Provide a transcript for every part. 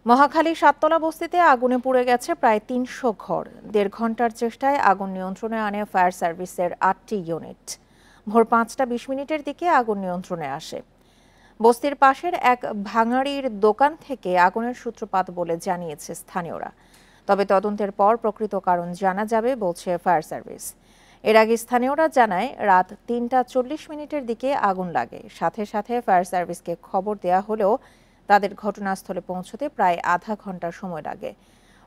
মহাখালী সাততলা বস্তিতে আগুনে পুড়ে গেছে প্রায় ৩০০ ঘর। ১.৫ ঘন্টার চেষ্টায় আগুন নিয়ন্ত্রণে আনে ফায়ার সার্ভিসের ৮টি ইউনিট। ভোর ৫টা ২০ মিনিটের দিকে আগুন নিয়ন্ত্রণে আসে। বস্তির পাশের এক ভাঙাড়ির দোকান থেকে আগুনের সূত্রপাত বলে জানিয়েছে স্থানীয়রা। তবে তদন্তের পর প্রকৃত কারণ জানা যাবে বলছে ফায়ার সার্ভিস। এর আগে স্থানীয়রা জানায় রাত ৩টা ৪০ মিনিটের দিকে আগুন লাগে। সাথে সাথে ফায়ার সার্ভিসকে খবর দেয়া হলেও তাদের ঘটনাস্থলে পৌঁছতে প্রায় আধা ঘন্টা সময় লাগে।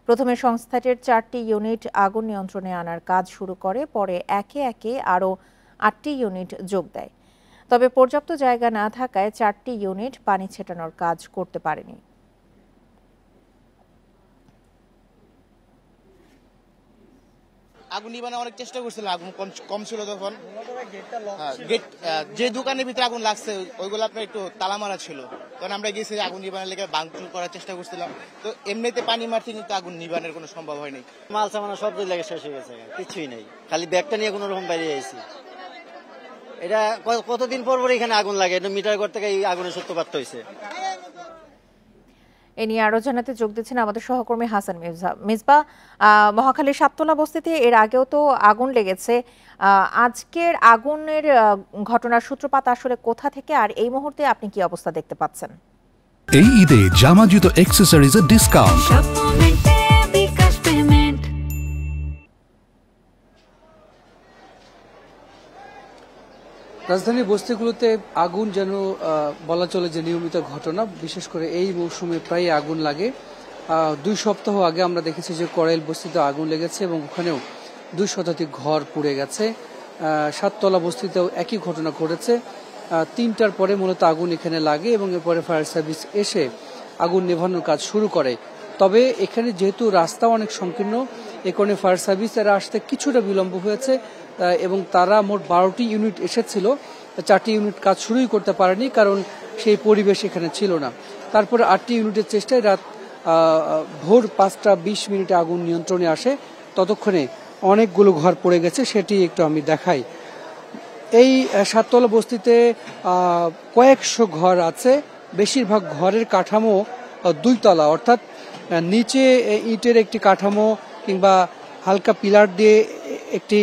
প্রথমে সংস্থাটির 4টি ইউনিট আগুন নিয়ন্ত্রণে আনার কাজ শুরু করে, পরে একে একে আরও 8টি ইউনিট যোগ দেয়। তবে পর্যাপ্ত জায়গা না থাকায় 4টি ইউনিট পানি ছেটানোর কাজ করতে পারেনি। আগুন নিবানোর অনেক চেষ্টা করছিল, আগুন কম ছিল তখন। গেট যে দোকানের ভিতরে আগুন লাগছে ওইগুলো আপনার একটু তালা মারা ছিল, তখন আমরা গেছি আগুন নিবানোর লেগে ভাঙচুর করার চেষ্টা করছিলাম। তো এমনিতে পানি মারতে কিন্তু আগুন নিবানোর কোনো সম্ভব হয়নি। মাল সামানা সব লেগে শেষ হয়ে গেছে, কিছুই নেই, খালি ব্যাগটা নিয়ে কোনো রকম বাইরে আইছি। এটা কতদিন পর পর এখানে আগুন লাগে, এটা মিটার ঘর থেকে এই আগুনের সূত্রপাত হয়েছে। এ নিয়ে আরো জানাতে যোগ দিচ্ছেন আমাদের সহকর্মী হাসান মিসবা। মহাখালীর সাততলা বস্তিতে এর আগেও তো আগুন লেগেছে। আজকের আগুনের ঘটনার সূত্রপাত আসলে কোথা থেকে, আর এই মুহূর্তে আপনি কি অবস্থা দেখতে পাচ্ছেন? এই ঈদে জামা জুতো অ্যাক্সেসরিজের ডিসকাউন্ট। রাজধানীর বস্তিগুলোতে আগুন যেন বলা চলে যে নিয়মিত ঘটনা। বিশেষ করে এই মৌসুমে প্রায় আগুন লাগে। 2 সপ্তাহ আগে আমরা দেখেছি যে করাইল বস্তিতে আগুন লেগেছে এবং ওখানেও 2 শতাধিক ঘর পুড়ে গেছে। সাততলা বস্তিতেও একই ঘটনা ঘটেছে। 3টার পরে মূলত আগুন এখানে লাগে এবং এরপরে ফায়ার সার্ভিস এসে আগুন নেভানোর কাজ শুরু করে। তবে এখানে যেহেতু রাস্তা অনেক সংকীর্ণ, এ কারণে ফায়ার সার্ভিস এরা আসতে কিছুটা বিলম্ব হয়েছে এবং তারা মোট 12টি ইউনিট এসেছিল, 4টি ইউনিট কাজ শুরুই করতে পারেনি, কারণ সেই পরিবেশ এখানে ছিল না। তারপরে 8টি ইউনিটের চেষ্টায় রাত ভোর 5টা 20 মিনিটে আগুন নিয়ন্ত্রণে আসে। ততক্ষণে অনেকগুলো ঘর পড়ে গেছে, সেটি একটু আমি দেখাই। এই সাততলা বস্তিতে কয়েকশো ঘর আছে। বেশিরভাগ ঘরের কাঠামো 2 তলা, অর্থাৎ নিচে ইটের একটি কাঠামো কিংবা হালকা পিলার দিয়ে একটি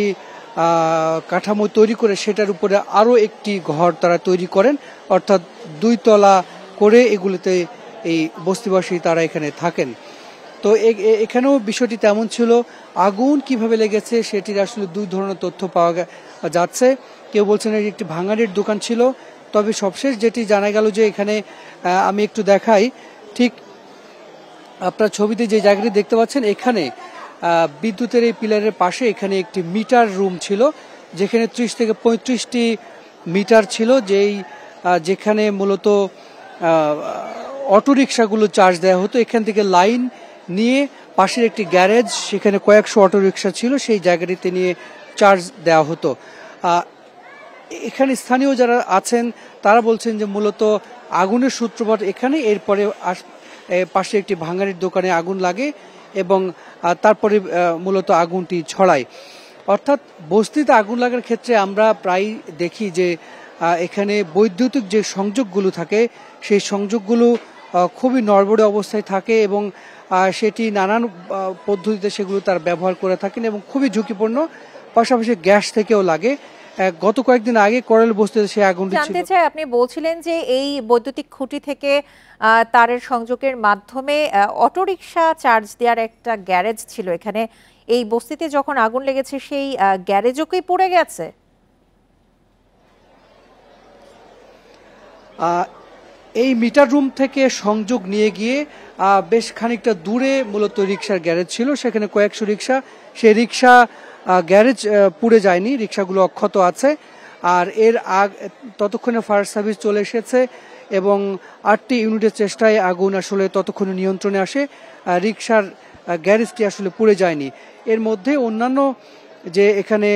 কাঠামো তৈরি করে সেটার উপরে আরও একটি ঘর তারা তৈরি করেন, অর্থাৎ 2 তলা করে এগুলোতে এই বস্তিবাসী তারা এখানে থাকেন। তো এখানেও বিষয়টি তেমন ছিল। আগুন কিভাবে লেগেছে সেটির আসলে 2 ধরনের তথ্য পাওয়া যাচ্ছে। কেউ বলছেন এটি একটি ভাঙাড়ির দোকান ছিল, তবে সবশেষ যেটি জানা গেল যে এখানে আমি একটু দেখাই, ঠিক আপনার ছবিতে যে জায়গাটি দেখতে পাচ্ছেন এখানে বিদ্যুতের এই পিলারের পাশে এখানে একটি মিটার রুম ছিল, যেখানে 30 থেকে 35টি মিটার ছিল, যেখানে মূলত অটোরিকশাগুলো চার্জ দেওয়া হতো। এখান থেকে লাইন নিয়ে পাশের একটি গ্যারেজ, সেখানে কয়েকশো অটোরিকশা ছিল, সেই জায়গাটিতে নিয়ে চার্জ দেওয়া হতো। এখানে স্থানীয় যারা আছেন তারা বলছেন যে মূলত আগুনের সূত্রপাত এখানে, এরপরে পাশে একটি ভাঙাড়ির দোকানে আগুন লাগে এবং তারপরে মূলত আগুনটি ছড়ায়। অর্থাৎ বস্তিতে আগুন লাগার ক্ষেত্রে আমরা প্রায় দেখি যে এখানে বৈদ্যুতিক যে সংযোগগুলো থাকে সেই সংযোগগুলো খুবই নড়বড়ে অবস্থায় থাকে এবং সেটি নানান পদ্ধতিতে সেগুলো তার ব্যবহার করে থাকেন এবং খুবই ঝুঁকিপূর্ণ। পাশাপাশি গ্যাস থেকেও লাগে। গত কয়েকদিন আগে করাইল বস্তিতে সেই আগুনটি জানতে চাই, আপনি বলছিলেন যে এই বৈদ্যুতিক খুঁটি থেকে তারের সংযোগের মাধ্যমে অটোরিকশা চার্জ দেওয়ার একটা গ্যারেজ ছিল এখানে। এই বস্তিতে যখন আগুন লেগেছে সেই গ্যারেজও কি পুড়ে গেছে? এই মিটার রুম থেকে সংযোগ নিয়ে গিয়ে বেশ খানিকটা দূরে মূলত রিক্সার গ্যারেজ ছিল, সেখানে কয়েকশো রিক্সা, সেই রিক্সা গ্যারেজ পুড়ে যায়নি, রিক্সাগুলো অক্ষত আছে। আর ততক্ষণে ফায়ার সার্ভিস চলে এসেছে এবং 8টি ইউনিটের চেষ্টায় আগুন আসলে ততক্ষণে নিয়ন্ত্রণে আসে। রিক্সার গ্যারেজটি আসলে পুড়ে যায়নি। এর মধ্যে অন্যান্য যে এখানে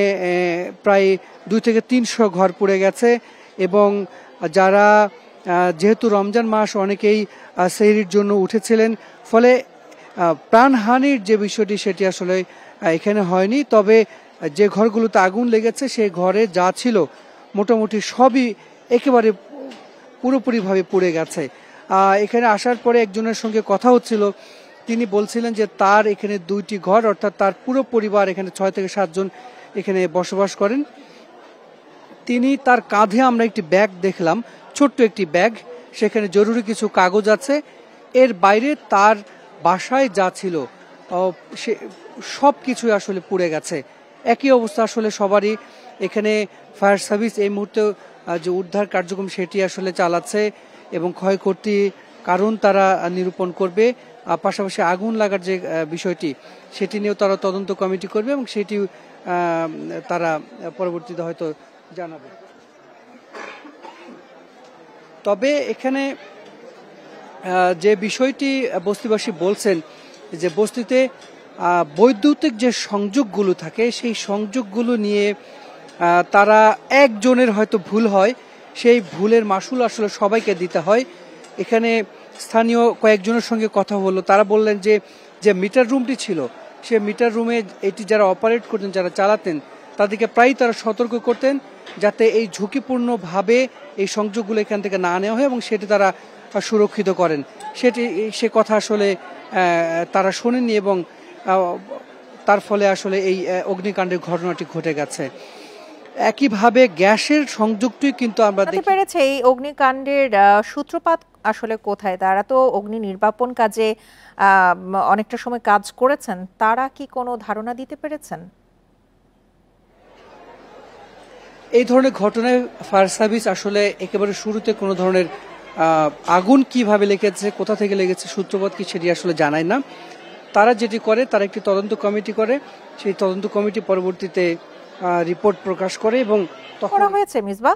প্রায় 2 থেকে 300 ঘর পুড়ে গেছে এবং যারা যেহেতু রমজান মাস অনেকেই সেহরির জন্য উঠেছিলেন, ফলে প্রাণহানির যে বিষয়টি সেটি আসলে এখানে হয়নি। তবে যে ঘরগুলোতে আগুন লেগেছে সেই ঘরে যা ছিল মোটামুটি সবই একেবারে পুরোপুরিভাবে পুড়ে গেছে। এখানে আসার পরে একজনের সঙ্গে কথা হচ্ছিল, তিনি বলছিলেন যে তার এখানে 2টি ঘর, অর্থাৎ তার পুরো পরিবার এখানে 6 থেকে 7 জন এখানে বসবাস করেন। তিনি তার কাঁধে আমরা একটি ব্যাগ দেখলাম, ছোট্ট একটি ব্যাগ, সেখানে জরুরি কিছু কাগজ আছে। এর বাইরে তার বাসায় যা ছিল সে সব কিছুই আসলে পুড়ে গেছে। একই অবস্থা আসলে সবারই। এখানে ফায়ার সার্ভিস এই মুহূর্তে যে উদ্ধার কার্যক্রম সেটি আসলে চালাচ্ছে এবং ক্ষয়ক্ষতি কারণ তারা নিরূপণ করবে। পাশাপাশি আগুন লাগার যে বিষয়টি সেটি নিয়েও তারা তদন্ত কমিটি করবে এবং সেটি তারা পরবর্তীতে হয়তো জানাবে। তবে এখানে যে বিষয়টি বস্তিবাসী বলছেন যে বস্তিতে বৈদ্যুতিক যে সংযোগগুলো থাকে সেই সংযোগগুলো নিয়ে তারা একজনের হয়তো ভুল হয়, সেই ভুলের মাসুল আসলে সবাইকে দিতে হয়। এখানে স্থানীয় কয়েকজনের সঙ্গে কথা হলো, তারা বললেন যে যে মিটার রুমটি ছিল সে মিটার রুমে এটি যারা অপারেট করতেন, যারা চালাতেন, তাদেরকে প্রায় তারা সতর্ক করতেন যাতে এই ঝুঁকিপূর্ণভাবে এই সংযোগগুলো এখান থেকে না নেওয়া হয় এবং সেটি তারা সুরক্ষিত করেন। সে কথা আসলে তারা শোনেননি এবং তার ফলে আসলে এই অগ্নিকাণ্ডের ঘটনাটি ঘটে গেছে। একইভাবে গ্যাসের সংযোগটি কিন্তু আমরা দেখতে পেরেছি। এই অগ্নিকাণ্ডের সূত্রপাত আসলে কোথায়? তারা তো অগ্নি নির্বাপন কাজে অনেকটা সময় কাজ করেছেন, তারা কি কোনো ধারণা দিতে পেরেছেন? এই ধরনের ঘটনায় ফায়ার সার্ভিস আসলে একেবারে শুরুতে কোনো ধরনের আগুন কিভাবে লেগেছে, কোথা থেকে লেগেছে, সূত্রপাত কি সেটি আসলে জানায় না। তারা যেটি করে, তারা একটি তদন্ত কমিটি করে, সেই তদন্ত কমিটি পরবর্তীতে রিপোর্ট প্রকাশ করে এবং করা হয়েছে। মিসবাহ,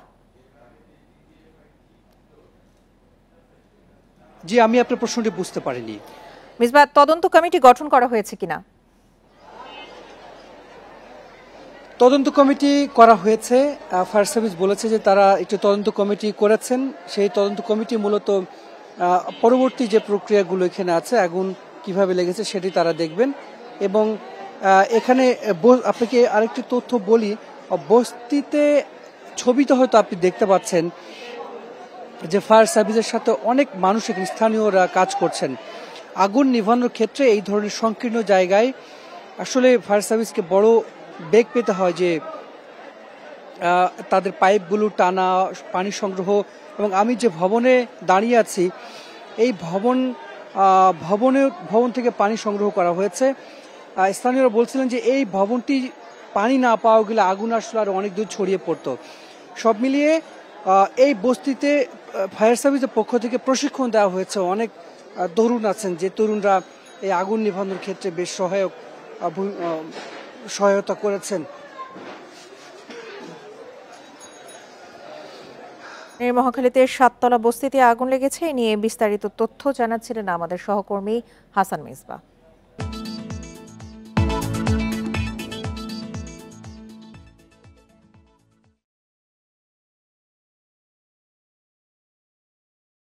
জি, আমি আপনার প্রশ্নটি বুঝতে পারিনি। মিসবাহ, তদন্ত কমিটি গঠন করা হয়েছে কিনা? তদন্ত কমিটি করা হয়েছে। ফায়ার সার্ভিস বলেছে যে তারা একটি তদন্ত কমিটি করেছেন। সেই তদন্ত কমিটি মূলত পরবর্তী যে প্রক্রিয়াগুলো এখানে আছে, আগুন কিভাবে লেগেছে সেটি তারা দেখবেন। এবং এখানে আপনাকে আরেকটি তথ্য বলি, বস্তিতে ছবিতে হয়তো আপনি দেখতে পাচ্ছেন যে ফায়ার সার্ভিসের সাথে অনেক মানুষ এখানে স্থানীয়রা কাজ করছেন। আগুন নিভানোর ক্ষেত্রে এই ধরনের সংকীর্ণ জায়গায় আসলে ফায়ার সার্ভিসকে বড় বেগ পেতে হয় যে তাদের পাইপগুলো টানা, পানি সংগ্রহ। এবং আমি যে ভবনে দাঁড়িয়ে আছি, এই ভবন থেকে পানি সংগ্রহ করা হয়েছে। স্থানীয়রা বলছিলেন যে এই ভবনটি পানি না পাওয়া গেলে আগুন আসলে আরো অনেক দূর ছড়িয়ে পড়তো। সব মিলিয়ে এই বস্তিতে ফায়ার সার্ভিসের পক্ষ থেকে প্রশিক্ষণ দেওয়া হয়েছে। অনেক তরুণ আছেন যে তরুণরা এই আগুন নিভানোর ক্ষেত্রে বেশ সহায়তা করেছেন। মহাখালীতে 7তলা বস্তিতে আগুন লেগেছে, এ নিয়ে বিস্তারিত তথ্য জানাচ্ছিলেন আমাদের সহকর্মী হাসান মিসবাহ।